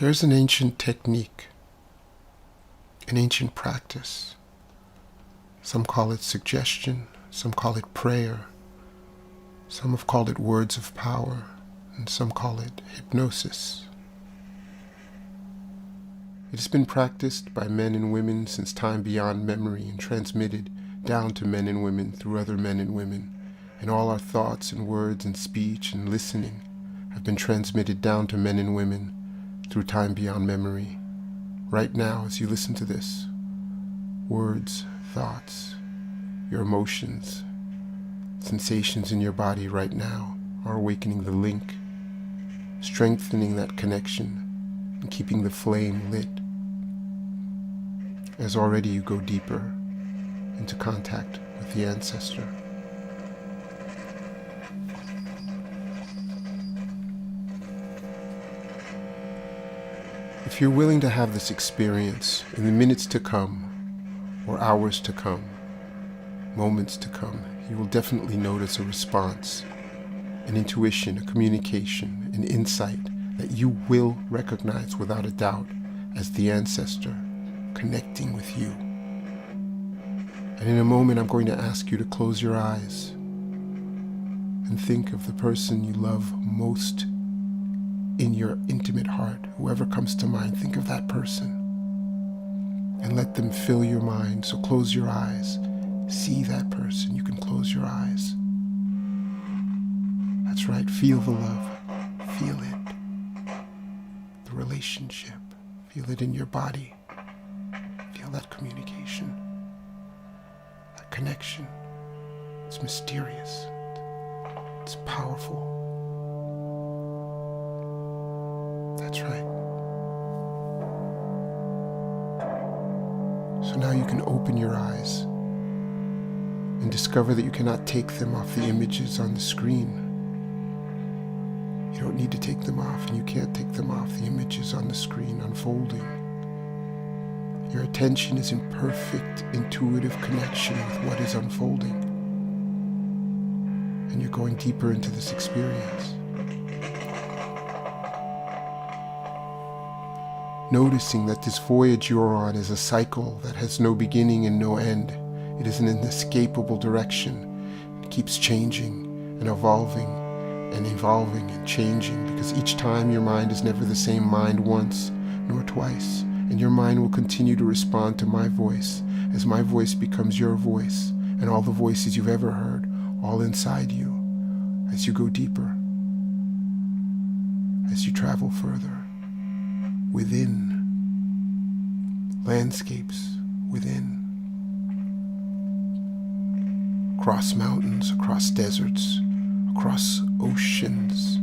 There's an ancient technique, an ancient practice. Some call it suggestion, some call it prayer, some have called it words of power, and some call it hypnosis. It has been practiced by men and women since time beyond memory and transmitted down to men and women through other men and women, and all our thoughts and words and speech and listening have been transmitted down to men and women through time beyond memory. Right now, as you listen to this, words, thoughts, your emotions, sensations in your body right now are awakening the link, strengthening that connection, and keeping the flame lit. As already you go deeper into contact with the ancestor. If you're willing to have this experience in the minutes to come, or hours to come, moments to come, you will definitely notice a response, an intuition, a communication, an insight that you will recognize without a doubt as the ancestor connecting with you. And in a moment, I'm going to ask you to close your eyes and think of the person you love most in your intimate heart. Whoever comes to mind, think of that person and let them fill your mind. So close your eyes. See that person. You can close your eyes. That's right. Feel the love. Feel it. The relationship. Feel it in your body. Feel that communication. That connection. It's mysterious. It's powerful. That's right. So now you can open your eyes and discover that you cannot take them off the images on the screen. You don't need to take them off, and you can't take them off the images on the screen unfolding. Your attention is in perfect, intuitive connection with what is unfolding. And you're going deeper into this experience. Noticing that this voyage you're on is a cycle that has no beginning and no end. It is an inescapable direction. It keeps changing and evolving and changing, because each time your mind is never the same mind once nor twice, and your mind will continue to respond to my voice as my voice becomes your voice, and all the voices you've ever heard, all inside you, as you go deeper, as you travel further. Within, landscapes within, across mountains, across deserts, across oceans.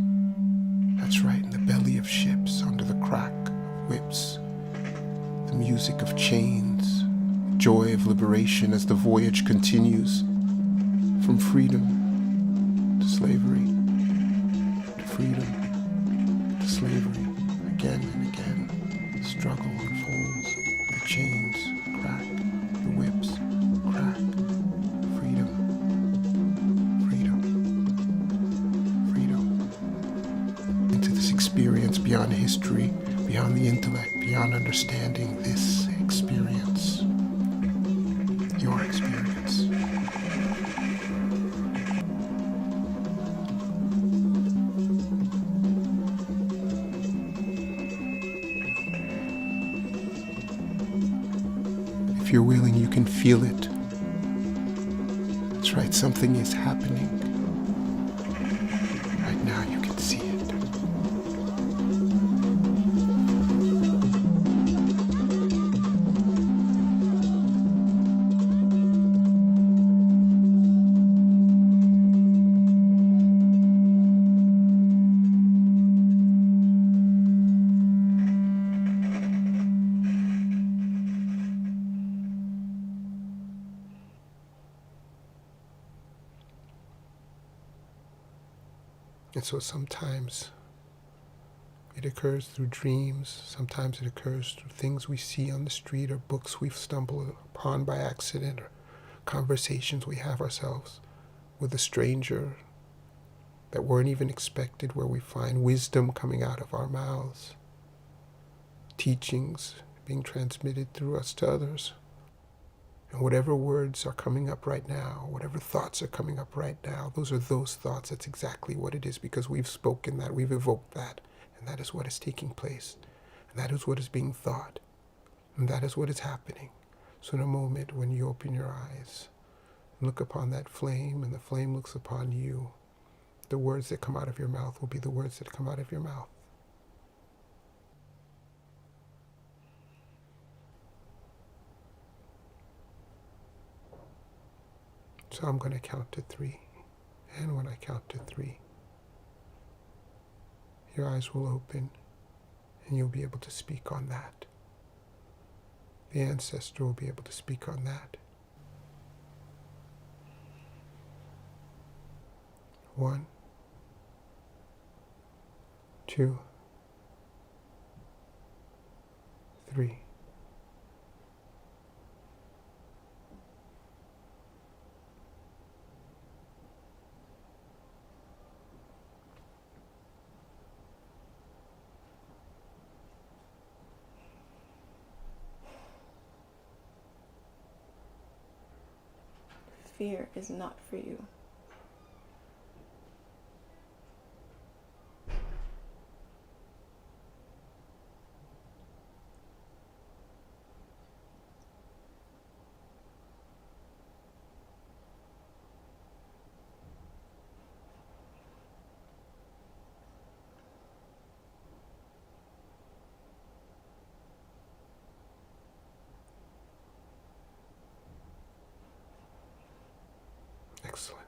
That's right, in the belly of ships, under the crack of whips, the music of chains, joy of liberation as the voyage continues from freedom to slavery, to freedom to slavery. Again and again, struggle unfolds, the chains crack, the whips crack, freedom, freedom, freedom. Into this experience beyond history, beyond the intellect, beyond understanding, this experience, your experience. If you're willing, you can feel it. That's right, something is happening. Right now you can see it. And so sometimes it occurs through dreams, sometimes it occurs through things we see on the street or books we've stumbled upon by accident or conversations we have ourselves with a stranger that weren't even expected, where we find wisdom coming out of our mouths. teachings being transmitted through us to others. And whatever words are coming up right now, whatever thoughts are coming up right now, those are those thoughts. That's exactly what it is, because we've spoken that, we've evoked that, and that is what is taking place. And that is what is being thought. And that is what is happening. So in a moment when you open your eyes and look upon that flame, and the flame looks upon you, the words that come out of your mouth will be the words that come out of your mouth. So I'm going to count to 3. And when I count to 3, your eyes will open and you'll be able to speak on that. The ancestor will be able to speak on that. 1, 2, 3. Fear is not for you. Excellent.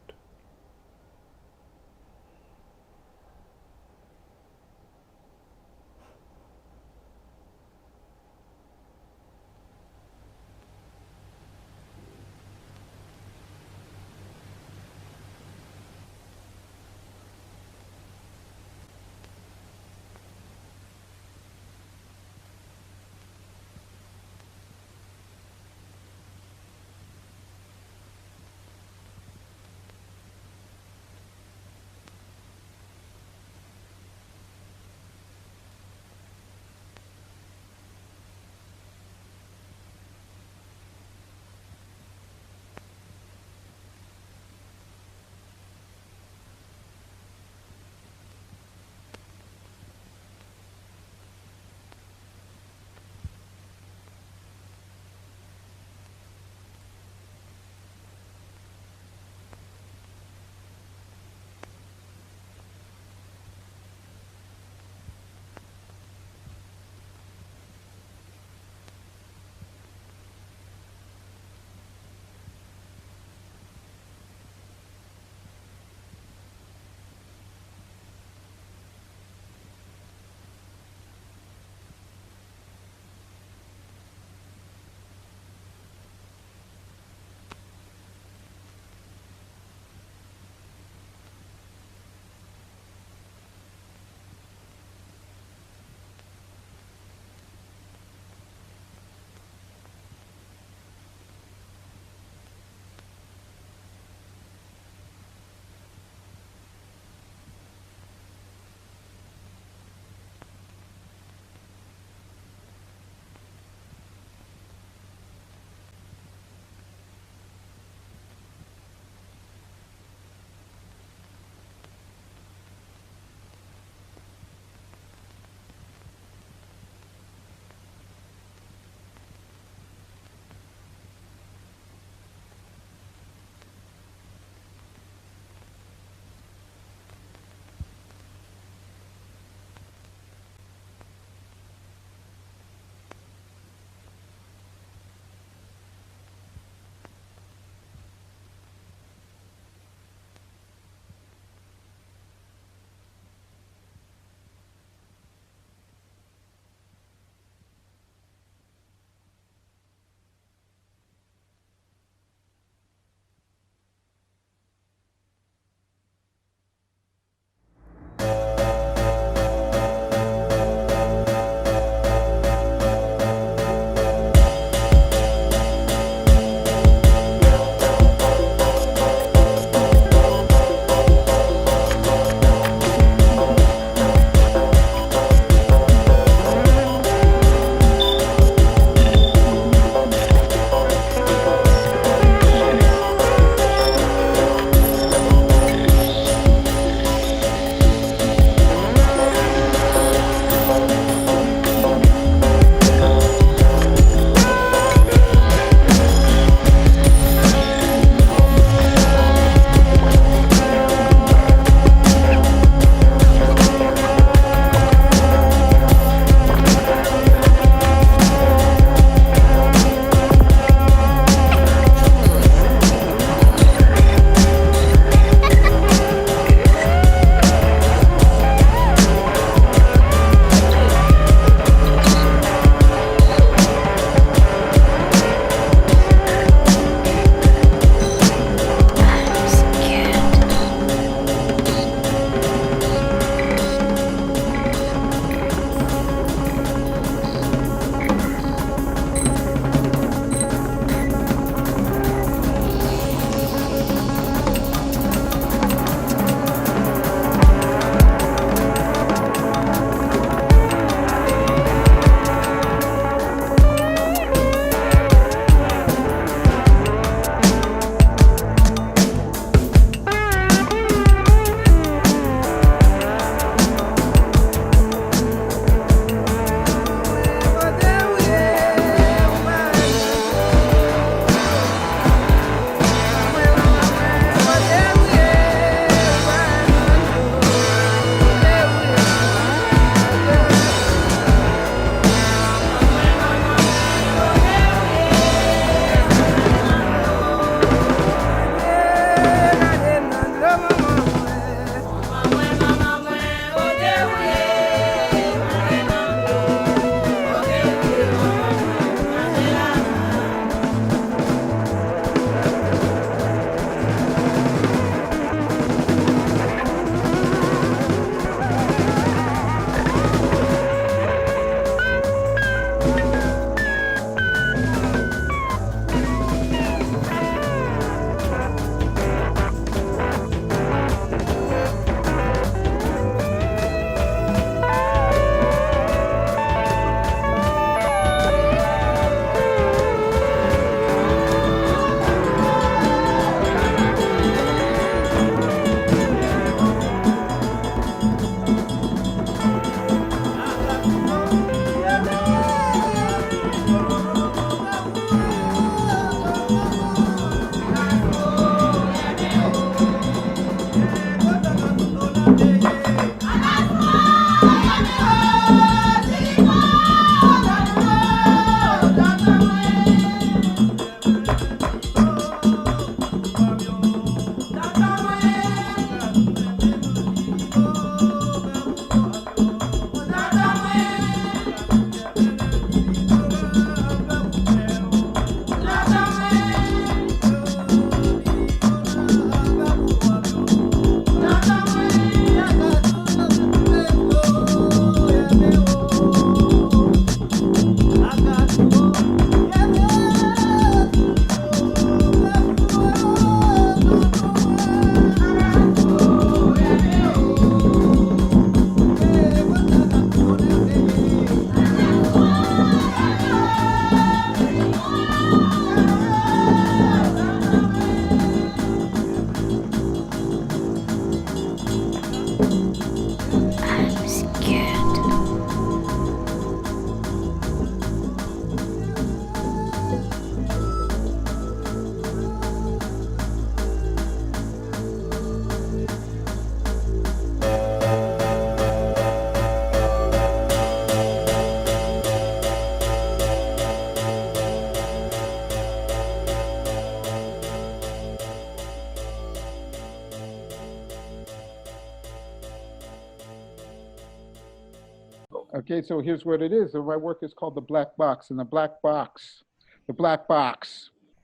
Okay, so here's what it is. So my work is called the black box, and the black box.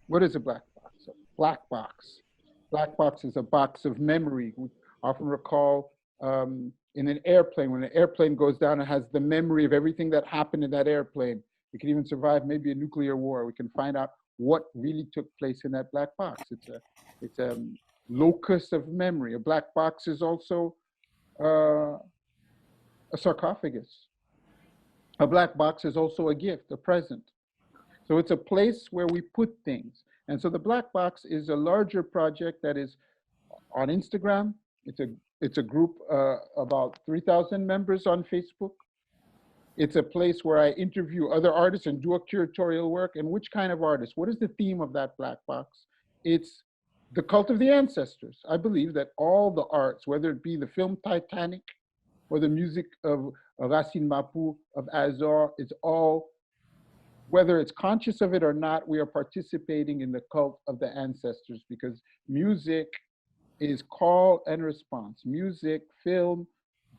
What is a black box? A black box. Black box is a box of memory. We often recall in an airplane, when an airplane goes down, it has the memory of everything that happened in that airplane. We can even survive maybe a nuclear war. We can find out what really took place in that black box. It's a locus of memory. A black box is also uh, a sarcophagus. A black box is also a gift, a present. So it's a place where we put things. And so the black box is a larger project that is on Instagram. It's a group about 3,000 members on Facebook. It's a place where I interview other artists and do a curatorial work. And which kind of artists? What is the theme of that black box? It's the cult of the ancestors. I believe that all the arts, whether it be the film Titanic or the music of Racine Mapou, of Azor, it's all, whether it's conscious of it or not, we are participating in the cult of the ancestors, because music is call and response. Music, film,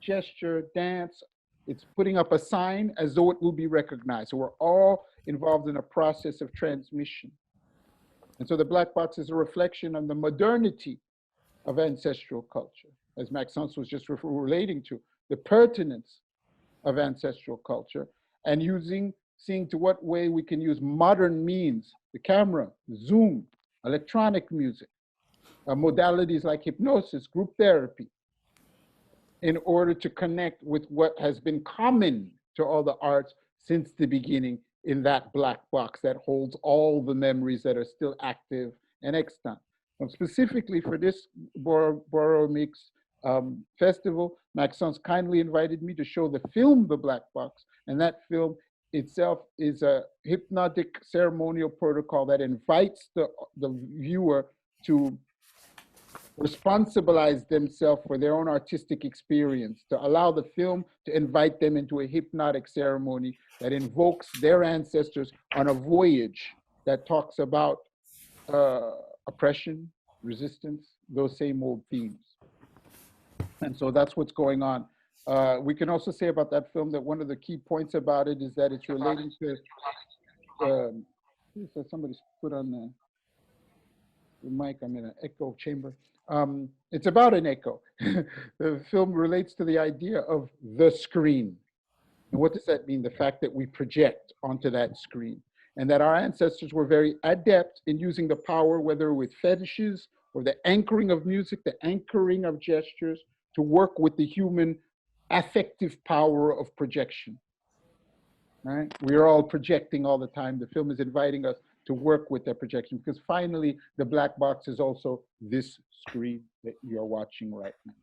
gesture, dance, it's putting up a sign as though it will be recognized. So we're all involved in a process of transmission. And so the black box is a reflection on the modernity of ancestral culture, as Maxence was just relating to, the pertinence of ancestral culture, and seeing to what way we can use modern means, the camera, Zoom, electronic music, modalities like hypnosis, group therapy, in order to connect with what has been common to all the arts since the beginning, in that black box that holds all the memories that are still active and extant. And specifically for this Boro Mix festival, Maxence kindly invited me to show the film The Black Box, and that film itself is a hypnotic ceremonial protocol that invites the viewer to responsibilize themselves for their own artistic experience, to allow the film to invite them into a hypnotic ceremony that invokes their ancestors on a voyage that talks about oppression, resistance, those same old themes. And so that's what's going on. We can also say about that film that one of the key points about it is that it's relating to, somebody's put on the mic, I'm in an echo chamber. It's about an echo. The film relates to the idea of the screen. And what does that mean? The fact that we project onto that screen, and that our ancestors were very adept in using the power, whether with fetishes or the anchoring of music, the anchoring of gestures, to work with the human affective power of projection. Right? We are all projecting all the time. The film is inviting us to work with that projection, because finally the black box is also this screen that you're watching right now.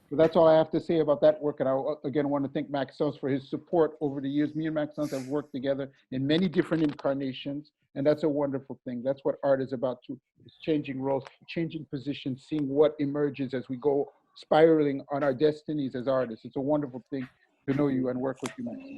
So that's all I have to say about that work. And I again want to thank Maxence for his support over the years. Me and Maxence have worked together in many different incarnations, and that's a wonderful thing. That's what art is about too. It's changing roles, changing positions, seeing what emerges as we go spiraling on our destinies as artists. It's a wonderful thing to know you and work with you, Maxence.